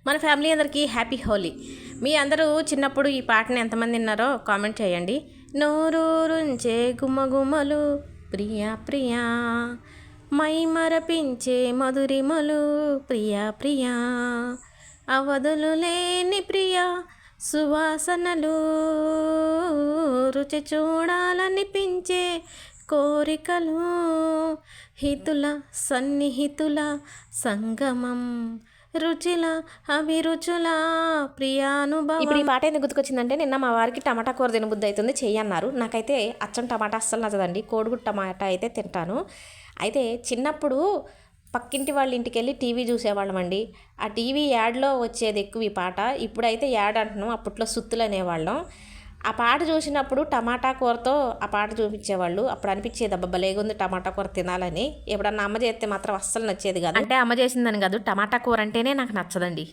మన ఫ్యామిలీ అందరికీ హ్యాపీ హోలీ. మీ అందరూ చిన్నప్పుడు ఈ పాటని ఎంతమంది విన్నారో కామెంట్ చేయండి. నోరూరుంచే గుమ్మగుమ్మలు ప్రియా ప్రియా, మై మరపించే మధురిమలు ప్రియా ప్రియా, అవధులు లేని ప్రియా సువాసనలు, రుచి చూడాలనిపించే కోరికలు, హితుల సన్నిహితుల సంగమం, రుచుల అభిరుచుల ప్రియానుభవం. ఇప్పుడు ఈ పాట ఎందుకు గుర్తుకొచ్చిందంటే, నిన్న మా వారికి టమాటా కూర తినబుద్ధి అవుతుంది చెయ్యన్నారు. నాకైతే అచ్చం టమాటా అస్సలు నచ్చదండి, కోడిగుడ్డు టమాటా అయితే తింటాను. అయితే చిన్నప్పుడు పక్కింటి వాళ్ళ ఇంటికి వెళ్ళి టీవీ చూసేవాళ్ళం అండి. ఆ టీవీ యాడ్లో వచ్చేది ఎక్కువ ఈ పాట. ఇప్పుడైతే యాడ్ అంటున్నాం, అప్పట్లో సుత్తులు అనేవాళ్ళం. ఆ పాట చూసినప్పుడు టమాటా కూరతో ఆ పాట చూపించేవాళ్ళు. అప్పుడు అనిపించేది అబ్బా భలేగుంది టమాటా కూర తినాలని. ఎప్పుడన్నా అమ్మ చేస్తే మాత్రం అస్సలు నచ్చేది కాదు. అంటే అమ్మ చేసిందని కాదు, టమాటా కూర అంటేనే నాకు నచ్చదండి.